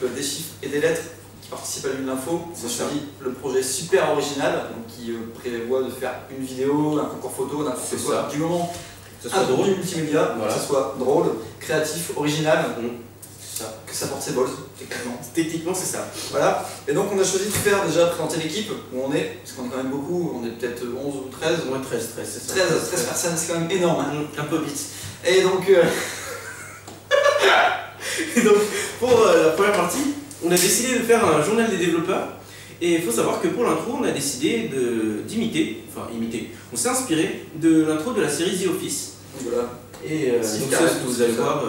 l'équipe des chiffres et des lettres qui participe à l'Une Info. On a choisi le projet super original, donc qui prévoit de faire une vidéo, un concours photo, n'importe quoi. Du moment que ça soit drôle, multimédia, que ça soit drôle, créatif, original, que ça porte ses balls, techniquement. Techniquement, c'est ça. Voilà. Et donc on a choisi de faire déjà présenter l'équipe où on est, parce qu'on est quand même beaucoup, on est peut-être 11 ou 13. Ouais, 13, c'est ça. 13 personnes, c'est quand même énorme. Hein. Un peu vite. Et donc, pour la première partie, on a décidé de faire un journal des développeurs. Et il faut savoir que pour l'intro, on a décidé d'imiter, on s'est inspiré de l'intro de la série The Office. Voilà. Et donc vous allez voir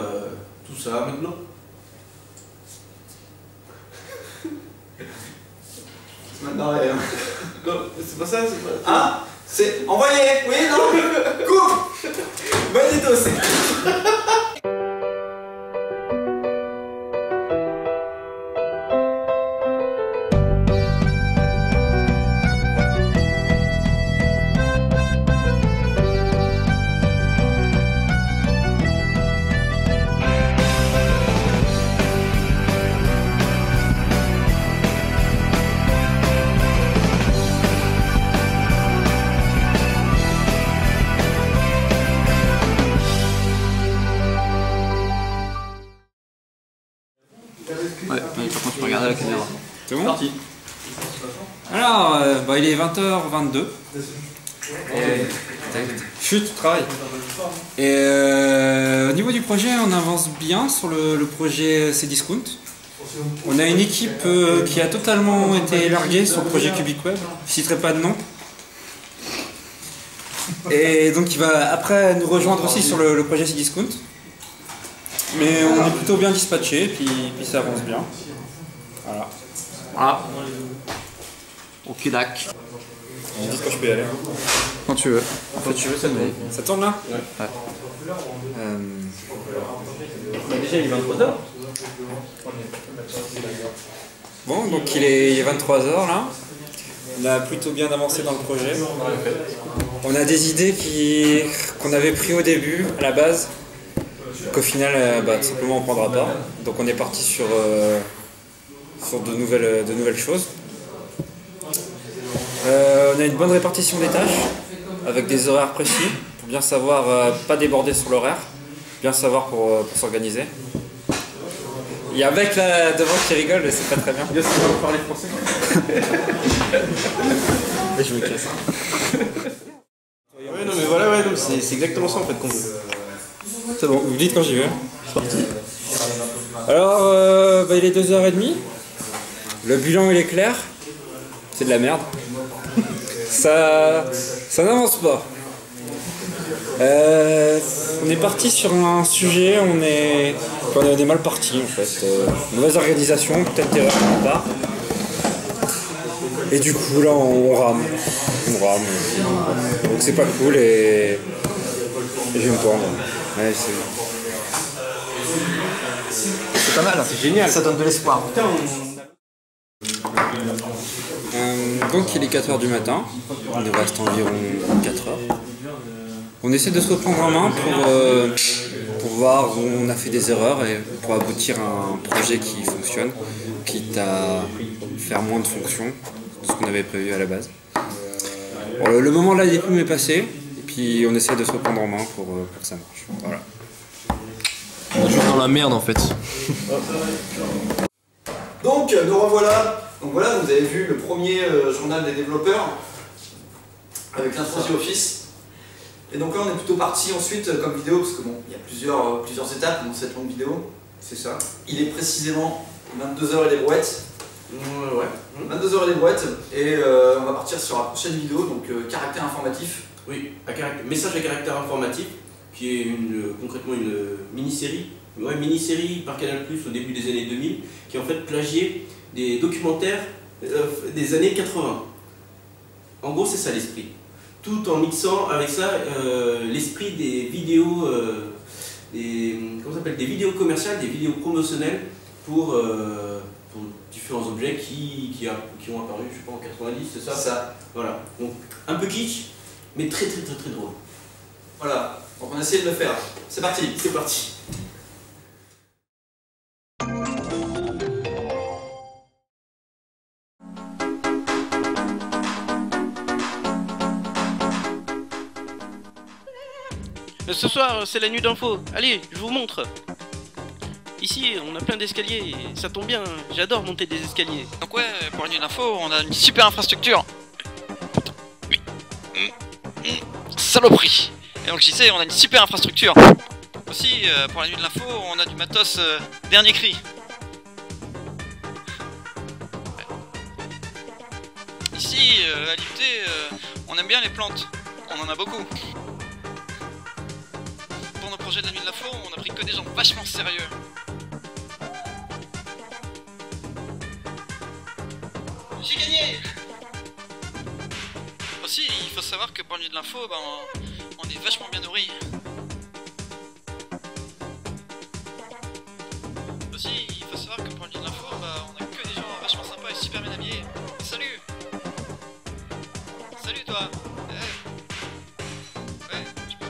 tout ça maintenant. C'est mal barré, hein. Non, c'est pas ça, c'est pas... Ah, c'est envoyé. Oui, non. Coupe. Magnétos. Ouais, par contre, tu peux regarder la caméra. C'est bon? Parti. Alors, il est 20h22. Chut, travail. Et au niveau du projet, on avance bien sur le projet Cdiscount. On a une équipe qui a totalement été larguée sur le projet Cubic Web. Je ne citerai pas de nom. Et donc il va après nous rejoindre aussi sur le projet Cdiscount. Mais on est plutôt bien dispatché, puis ça avance bien. Voilà. Voilà. Ok, dac. On dit que je peux y aller. Quand tu veux. Quand tu veux, ça tourne. Ça tourne là? Ouais. Déjà, il est 23h. Bon, donc il est 23h là. On a plutôt bien avancé dans le projet. On a des idées qu'on avait prises au début, à la base, qu'au final, tout simplement on ne prendra pas. Donc on est parti sur de nouvelles choses. On a une bonne répartition des tâches, avec des horaires précis, pour bien savoir, pas déborder sur l'horaire, bien savoir pour s'organiser. Il y a un mec là devant qui rigole, c'est pas très bien. Bien sûr, on va parler français. Et je me casse. Ouais, non, mais voilà, ouais, c'est exactement ça en fait qu'on veut. C'est bon, vous me dites quand j'y vais. C'est parti. Alors, il est 2h30. Le bilan il est clair. C'est de la merde. Ça n'avance pas. On est parti sur un sujet, on est mal parti en fait. Mauvaise organisation, peut-être d'erreur de ma part. Et du coup là on rame. Donc c'est pas cool et je vais me pendre. Ouais, C'est pas mal. C'est génial. Ça donne de l'espoir. Donc il est 4h du matin, il nous reste environ 4h. On essaie de se reprendre en main pour voir où on a fait des erreurs et pour aboutir à un projet qui fonctionne, quitte à faire moins de fonctions de ce qu'on avait prévu à la base. Bon, le moment de la déprime est passé, et puis on essaie de se reprendre en main pour que ça marche. Voilà. On est juste dans la merde en fait. Donc nous revoilà. Donc voilà, vous avez vu le premier journal des développeurs avec l'intro du Office. Et donc là on est plutôt parti ensuite comme vidéo, parce que bon, il y a plusieurs étapes dans cette longue vidéo. C'est ça. Il est précisément 22h et les brouettes. Ouais. 22h et les brouettes. Et on va partir sur la prochaine vidéo, donc caractère informatif. Oui, message à caractère informatif, qui est concrètement une mini-série. Ouais, mini-série par Canal+ au début des années 2000, qui est en fait plagié des documentaires des années 80. En gros, c'est ça l'esprit. Tout en mixant avec ça l'esprit des vidéos, des vidéos commerciales, des vidéos promotionnelles pour différents objets qui ont apparu, je sais pas, en 90, c'est ça? Ça. Voilà. Donc un peu kitsch, mais très drôle. Voilà. Donc on essaie de le faire. C'est parti. C'est parti. Ce soir, c'est la nuit d'info. Allez, je vous montre. Ici, on a plein d'escaliers et ça tombe bien, j'adore monter des escaliers. Donc ouais, pour la nuit d'info, on a une super infrastructure. Oui. Saloperie. Et donc j'y sais, on a une super infrastructure. Aussi, pour la nuit de l'info, on a du matos dernier cri. Ici, à l'IUT, on aime bien les plantes. On en a beaucoup. Pour nos projets de la nuit de l'info, on a pris que des gens vachement sérieux. J'ai gagné! Aussi, il faut savoir que pour la nuit de l'info, on est vachement bien nourris. Aussi, il faut savoir que pour la nuit de l'info, on a que des gens vachement sympas et super bien habillés. Salut! Salut toi! Ouais, tu peux.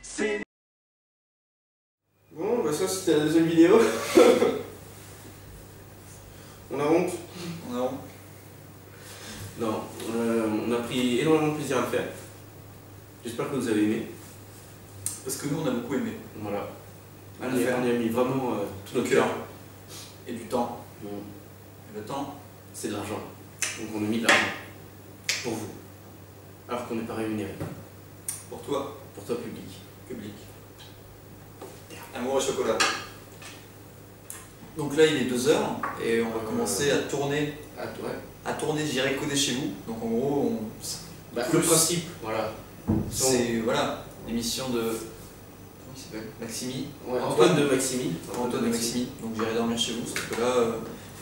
Salut. Bon, bah ça c'était la deuxième vidéo. On a honte? On a honte. Non, on a pris énormément de plaisir à le faire. J'espère que vous avez aimé. Parce que nous, on a beaucoup aimé. Voilà. À On le y faire. a mis vraiment tout Le notre cœur. cœur. Et du temps. Bon, Et le temps. c'est de l'argent. Donc on a mis de l'argent. Pour vous. Alors qu'on n'est pas rémunéré. Pour toi, Pour toi public. public. Amour et chocolat. Donc là, il est 2h et on va commencer à tourner. Ah ouais. À tourner, j'irai coder chez vous. Donc en gros, Bah, Plus. le principe, voilà. c'est voilà, l'émission de. Comment il s'appelle? Maximi. Ouais, Antoine de Maximi. Antoine de Maximi. Donc j'irai dormir chez vous. Sauf que là,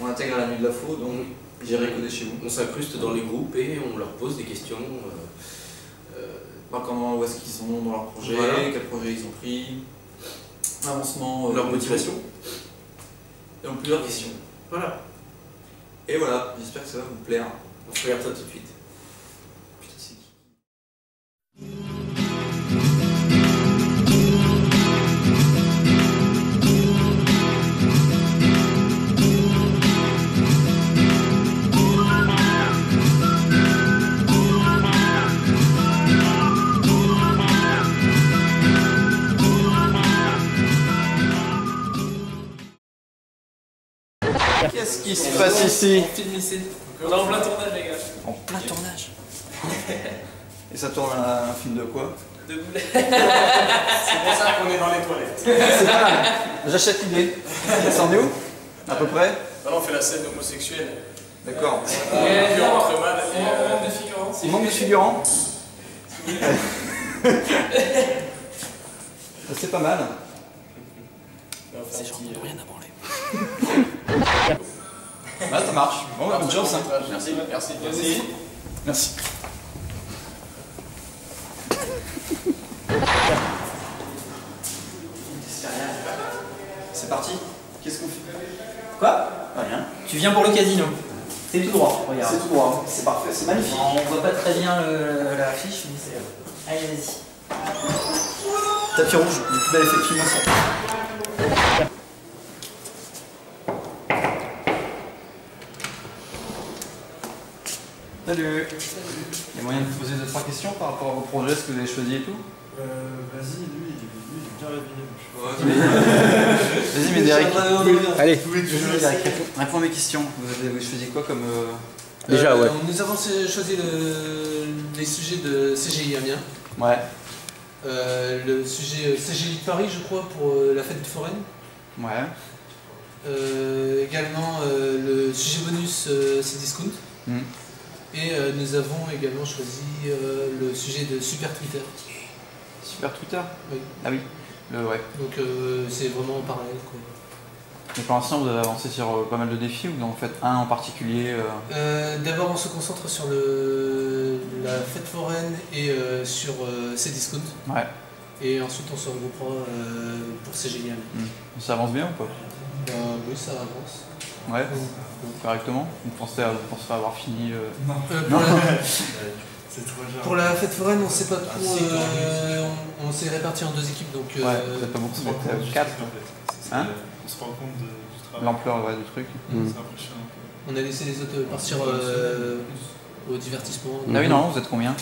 on intègre la nuit de la faux, donc j'irai coder chez vous. On s'incruste dans les groupes et on leur pose des questions. Voir comment, où est-ce qu'ils sont dans leur projet, Voilà. quel projet ils ont pris, l'avancement, Leur motivation. Et donc plusieurs questions. Voilà. Et voilà, j'espère que ça va vous plaire. On se regarde ça tout de suite. Putain, c'est qui? Qu'est-ce qui se passe ici? On est en plein tournage, les gars. En plein tournage. Et ça tourne un film de quoi? De boulet. C'est pour ça qu'on est dans les toilettes. C'est pas mal. J'achète l'idée. Ça en est où? À peu près? Maintenant, on fait la scène homosexuelle. D'accord. Puis on rentre mal. Il manque de figurants. C'est pas mal. Ces gens n'ont rien à Ah, ça marche. Bon, bonne chance. Hein. Merci, merci, merci. Merci. C'est parti. Qu'est-ce qu'on fait? Quoi? Rien. Tu viens pour le casino. C'est tout droit, regarde. C'est tout droit. C'est parfait. C'est magnifique. On voit pas très bien la fiche, mais c'est... Allez, vas-y. Tapis rouge, le plus bel effet de film à ça. Salut. Il y a moyen de vous poser 2-3 questions par rapport à vos projets, ce que vous avez choisi et tout? Vas-y, lui, il est bien réveillé. Vas-y, Médéric. Allez. Réponds à mes questions. Vous avez choisi quoi comme. Déjà, ouais. Nous avons choisi les sujets de CGI Amiens. Ouais. Le sujet CGI de Paris, je crois, pour la fête foraine. Ouais. Également le sujet bonus Cdiscount. Et nous avons également choisi le sujet de Super Twitter. Super Twitter? Oui. Ah oui. Ouais. Donc c'est vraiment parallèle, quoi. Et pour l'instant, vous avez avancé sur pas mal de défis ou vous en faites un en particulier? D'abord, on se concentre sur la fête foraine et sur Cdiscount. Ouais. Et ensuite, on se regroupera pour CGI Amiens. Ça avance bien ou pas? Oui, ça avance. Ouais. Correctement? Vous pensez avoir fini? Non. C'est trop dur. Pour la fête foraine, on sait pas trop. On s'est répartis en deux équipes, donc. Ouais, vous êtes pas beaucoup, vous êtes 4. Hein? On se rend compte du travail. L'ampleur du truc. C'est impressionnant. On a laissé les autres partir au divertissement. Ah oui, non, vous êtes combien?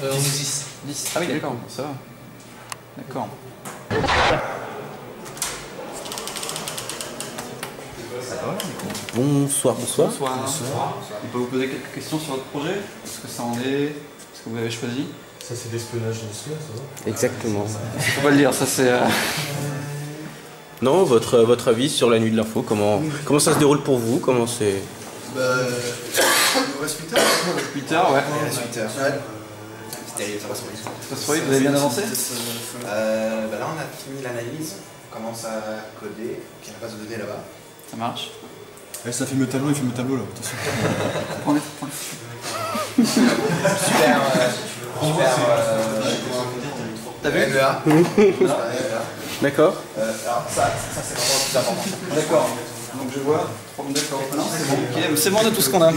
On est 10. 10. Ah oui, d'accord, ça va. D'accord. Bonsoir, bonsoir. Bonsoir. On peut vous poser quelques questions sur votre projet? Est-ce que ça en est? Est-ce que vous avez choisi? Ça, c'est l'espionnage industriel, ça va? Exactement. Faut pas le dire, ça c'est... Non, votre avis sur la nuit de l'info, comment ça se déroule pour vous? Comment c'est... Il nous reste 8 heures. 8 heures, ouais. Il reste 8 heures. Ouais. C'est terrible, ça va se vous avez bien avancé? Là, on a fini l'analyse. On commence à coder. Puis la base de données là-bas. Ça marche. Ça filme le tableau, il filme le tableau là, attention. Super. T'as vu? MEA. D'accord. Alors ça c'est vraiment le plus important. D'accord. Donc je vois. D'accord. Non, c'est bon. Ok, c'est bon, on a tout ce qu'on a.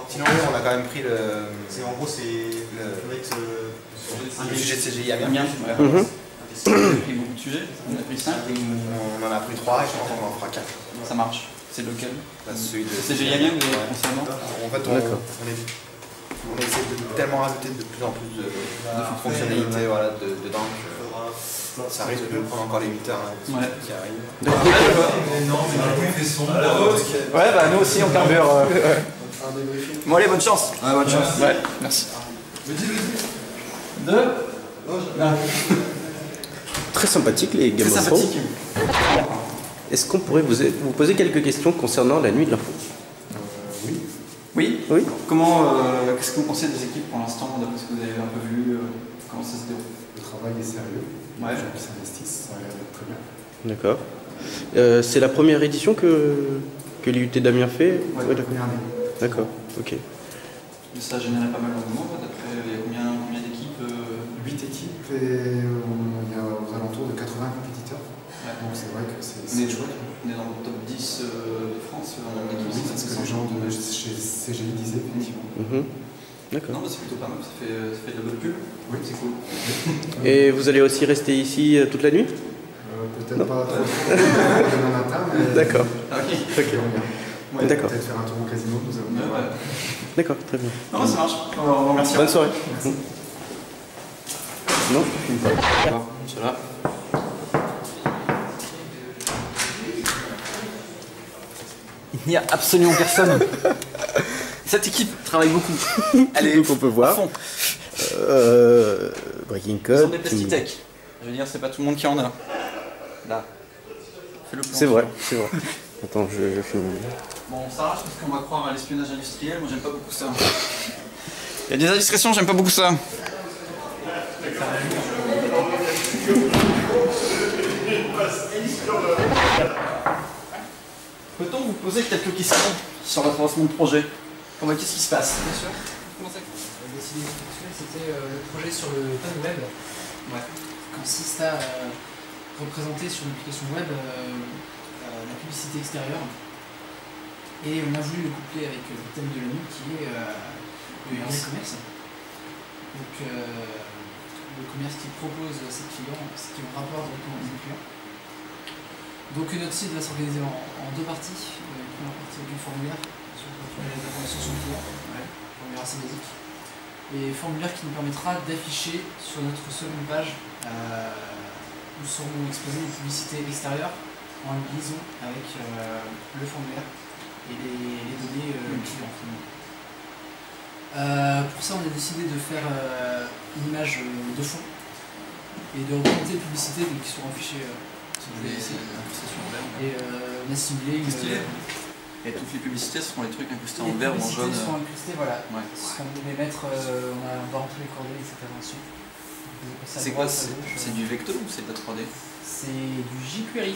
Sinon, on a quand même pris le. En gros, c'est le sujet de CGI Amiens. On a pris beaucoup de sujets. On a pris 5. On en a pris 3 et je pense qu'on en fera 4. Ça marche. C'est lequel? Celui de CGI Amiens, vous avez concernant? En fait, on essaie de tellement rajouter de plus en plus de fonctionnalités dedans que ça risque de prendre encore les 8 heures qui arrivent. Ouais, bah nous aussi on carbure. Bon allez, bonne chance. Ouais, bonne chance. Ouais, merci. 2. Très sympathique les Game of Thrones. Est-ce qu'on pourrait vous poser quelques questions concernant la nuit de l'info? Oui. Oui. Comment, qu'est-ce que vous pensez des équipes pour l'instant, d'après ce que vous avez un peu vu, comment ça se déroule? Le travail est sérieux. Ouais. Les gens qui s'investissent, ça a l'air d'être très bien. D'accord. C'est la première édition que l'IUT d'Amiens fait? Ouais, Ouais, la première année. D'accord, ok. Ça a généré pas mal d'engouement, d'après, il y a combien d'équipes? 8 équipes et il y a aux alentours de 80 compétiteurs. Ouais. Donc c'est vrai que c'est chouette. On est dans le top 10 de France en équipe. Oui, c'est ce que les gens de chez CGI disaient, effectivement. D'accord. Non, mais c'est plutôt pas mal, ça fait de la bonne pub. Oui, c'est cool. Et vous allez aussi rester ici toute la nuit? Peut-être pas trop demain matin, mais... D'accord. Ok. Ouais, D'accord. Peut-être faire un tour au casino, nous avons... D'accord, très bien. Non, ça marche. Merci. Bonne soirée. Non, je filme pas. D'accord, ça va. Il n'y a absolument personne. Cette équipe travaille beaucoup. Allez, donc on peut voir. Breaking Ce sont Code. des Plastitech. Je veux dire, c'est pas tout le monde qui en a. Là. C'est vrai, c'est vrai. Attends, je filme. Bon, on s'arrache parce qu'on va croire à l'espionnage industriel. Moi, j'aime pas beaucoup ça. Il y a des indiscrétions, j'aime pas beaucoup ça. Peut-on vous poser quelques questions sur votre lancement de projet? Qu'est-ce qui se passe? Bien sûr. Comment ça? Décider intellectuelle, c'était le projet sur le panneau web. Ouais. Consiste à représenter sur une application web la publicité extérieure. Et on a voulu le coupler avec le thème de la nuit qui est le e-commerce. Donc le commerce qui propose à ses clients ce qui est en rapport directement avec ses clients. Donc notre site va s'organiser en deux parties. Une première partie avec un formulaire sur les informations sur le client, formulaire assez basique. Et formulaire qui nous permettra d'afficher sur notre seconde page où seront exposées les publicités extérieures en liaison avec le formulaire et les données clients. Pour ça, on a décidé de faire une image de fond et de représenter les publicités qui seront affichées sur les et on a simulé Et toutes les publicités seront les trucs incrustés en les vert ou en jaune. publicités seront incrustées, voilà. Ouais. Ce qu'on devait mettre, on va rentrer les coordonnées, etc. ensuite. C'est quoi? C'est du vecto ou c'est de la 3D? C'est du jQuery.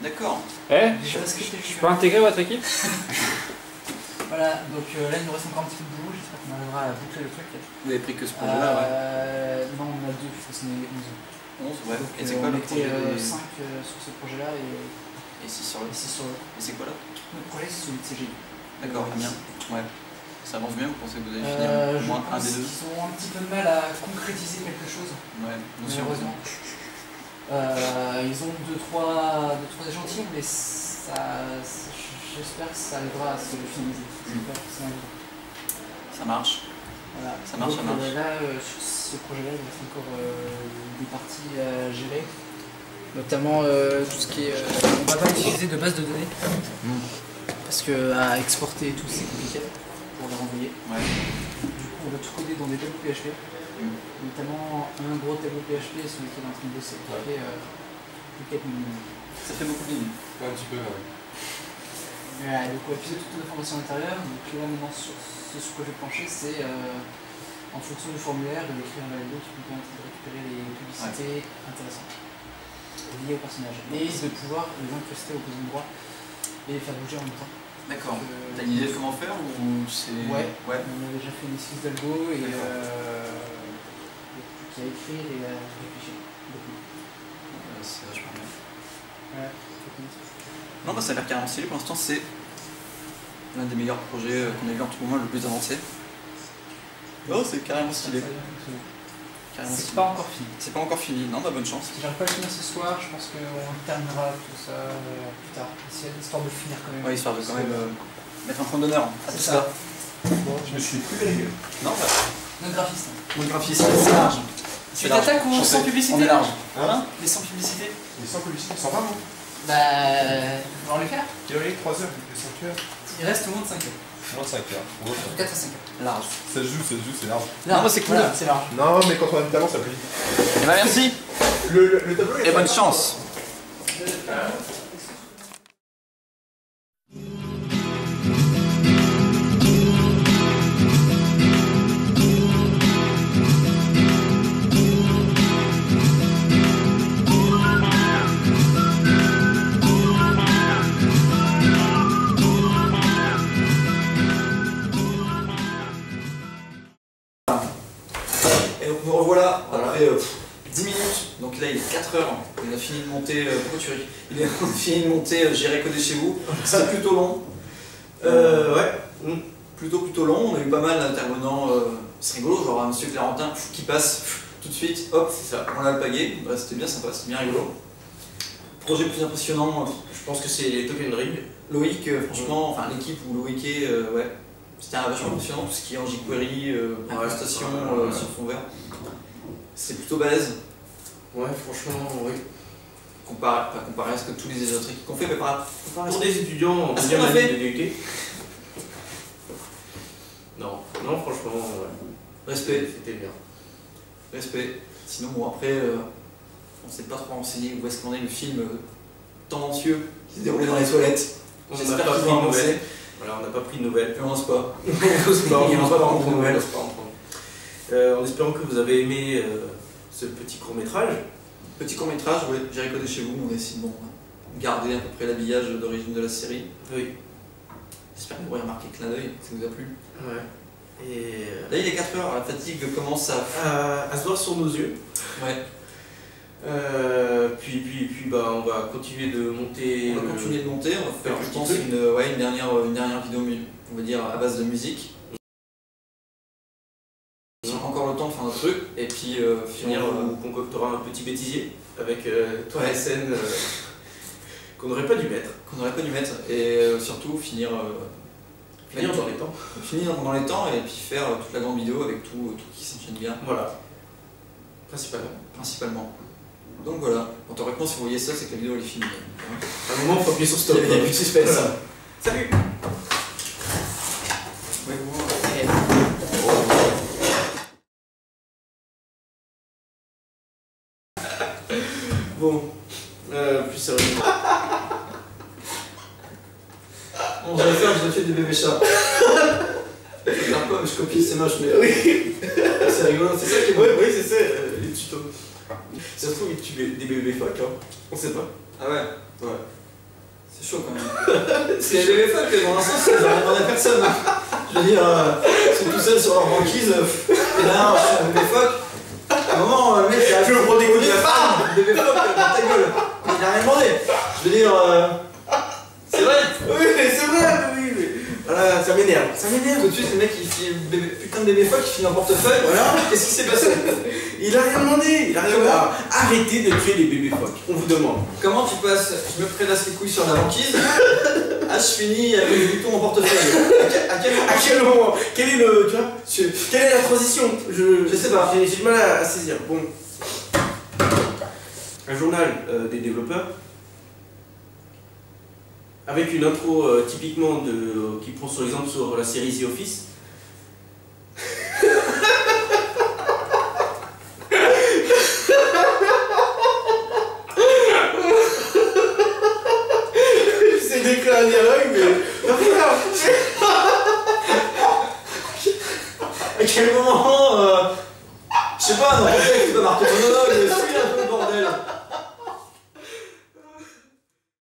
D'accord. Je peux intégrer votre équipe? Voilà, donc là il nous reste encore un petit peu de boulot, j'espère qu'on arrivera à boucler le truc. Vous avez pris que ce projet-là, ouais. Non, on a deux, parce qu'on est 11. 11, ouais. Donc, Et c'est quoi le projet? 5 sur ce projet-là et 6 sur l'autre. 6 sur l'autre. Et c'est quoi là? Notre projet c'est celui de CGI. D'accord, Amiens. Ouais. Ça avance bien, vous pensez que vous allez finir au moins un des deux? Ils ont un petit peu de mal à concrétiser quelque chose. Ouais, malheureusement. Ils ont deux trois échantillons, mais j'espère que ça arrivera à se finaliser. Ça marche. Voilà. Ça marche. Là, sur ce projet-là, il reste encore des parties à gérer. Notamment tout ce qui est... on va pas utiliser de base de données. Parce que à exporter et tout, c'est compliqué pour les renvoyer. Ouais. Du coup, on va tout coder dans des tableaux PHP. Notamment un gros tableau PHP sur lequel on est en train de bosser. Ça fait beaucoup de lignes. Ouais, un petit peu, ouais. Donc on va puiser toute l'information à l'intérieur. Donc là maintenant sur ce sur quoi je vais pencher, c'est en fonction du formulaire de l'écrire un validé qui nous permet de récupérer les publicités intéressantes liées au personnage. Et de pouvoir les incruster au bon endroit et les faire bouger en même temps. D'accord. T'as une idée de comment faire ou c'est... Ouais. On a déjà fait une esquisse d'algo et qui a écrit et à réfléchir. C'est vachement bien. Ouais. Non, bah ça a l'air carrément stylé. Pour l'instant, c'est l'un des meilleurs projets qu'on a vu en tout moment, le plus avancé. Oh, c'est carrément stylé. C'est pas encore fini. C'est pas encore fini. Non, bah bonne chance. Si j'arrive pas à le finir ce soir, je pense qu'on terminera tout ça plus tard. Histoire de finir quand même. Ouais, histoire de quand même mettre un point d'honneur. C'est ça. Bon, je me suis plus périlleux. Non, bah. Notre graphiste. Notre graphiste, c'est large. Tu t'attaques aux sans publicité? On est large. Hein? Les sans publicité? Les sans publicité, 120 mots. Bah, on va les faire. Il y a 3 heures, 5 heures. Il reste moins de 5 heures. Moins de 5 heures. 4 à 5 heures. Large. Ça se joue, c'est large. Non, bah c'est cool. Voilà, c'est large. Non, mais quand on a du talent, ça peut vite. Eh bah merci. Le tableau est... Et bonne chance. Et donc nous revoilà après 10 minutes, donc là il est 4 heures, il a fini de monter, pourquoi tu ris? Il a fini de monter J'irai coder chez vous, c'était plutôt long. Plutôt long, on a eu pas mal d'intervenants, c'est rigolo, genre un monsieur Clarentin qui passe tout de suite, hop, c'est ça, on l'a alpagué, bah, c'était bien sympa, c'était bien rigolo. Projet plus impressionnant, je pense que c'est les Token Rig. Loïc, franchement, enfin l'équipe où Loïc est, ouais. C'était vachement impressionnant, tout ce qui est en jQuery, incrustation sur fond vert. C'est plutôt balèze. Ouais, franchement, oui. Comparé à ce que tous les autres équipes ont fait, mais pour des étudiants en deuxième année de DUT. Non, franchement, ouais. Respect. C'était bien. Respect. Sinon, bon, après, on s'est pas trop renseigné où est-ce qu'on est le film tendancieux qui se déroulait dans les toilettes. On n'a pas pris de nouvelles. Voilà, on n'a pas pris de nouvelles. On n'ose pas. On n'ose pas prendre de nouvelles. En espérant que vous avez aimé ce petit court-métrage. Petit court-métrage, oui, J'irai coder chez vous, on va essayer de garder à peu près l'habillage d'origine de la série. Oui. J'espère que vous aurez remarqué le clin d'œil, ça vous a plu. Ouais. Et là il est 4 heures, la fatigue commence à se voir sur nos yeux. Ouais. Puis bah, on va continuer de monter. On va continuer de monter, on va faire je pense une dernière vidéo, on va dire à base de musique. On a encore le temps de faire notre truc et puis finir. On concoctera un petit bêtisier avec toi la scène qu'on n'aurait pas dû mettre. Et surtout finir dans les temps. Finir dans les temps et puis faire toute la grande vidéo avec tout qui s'enchaîne bien. Voilà. Principalement. Donc voilà, en théoriquement si vous voyez ça, c'est que la vidéo elle est finie. À un moment, il faut appuyer sur stop. Il n'y a plus de suspense. Voilà. Salut. Bon, plus sérieusement. Bon, j'allais faire, je refais des bébés chats. Je regarde pas, mais je copie, c'est moche, mais. Oui. C'est rigolo, c'est ça qui est bon. Oui, c'est ça, les tutos. Ça se trouve, ils tuent des bébés phoques, hein. On sait pas. Ah ouais? Ouais. C'est chaud quand même. C'est les bébés phoques, dans l'instant, ils n'ont rien demandé à personne. Je veux dire, ils sont tout seuls sur leur banquise, et derrière, je suis un bébé phoque. À un moment, le mec, il a fait le gros dégoût de la femme, bébé phoque, dans ta gueule. Il n'a rien demandé. Je veux dire, c'est vrai. Oui, c'est vrai, oui. Voilà, ça m'énerve. Ça m'énerve. Tout de suite, le mec il file putain de bébé phoque, il finit en portefeuille. Voilà, qu'est-ce qui s'est passé? Il a rien demandé. Il a rien demandé. Arrêtez de tuer les bébés phoques. On vous demande. Comment tu passes? Je me prélasse les couilles sur la banquise. Ah, je finis avec le bouton en portefeuille. À quel moment? Quel est le. Tu vois quelle est la transition? Je sais pas. J'ai du mal à saisir. Bon. Un journal des développeurs. Avec une intro typiquement qui prend sur exemple sur la série The Office. C'est d'écrire un dialogue, mais. Non, regarde. À quel moment je sais pas, non, tu peux marquer ton monologue,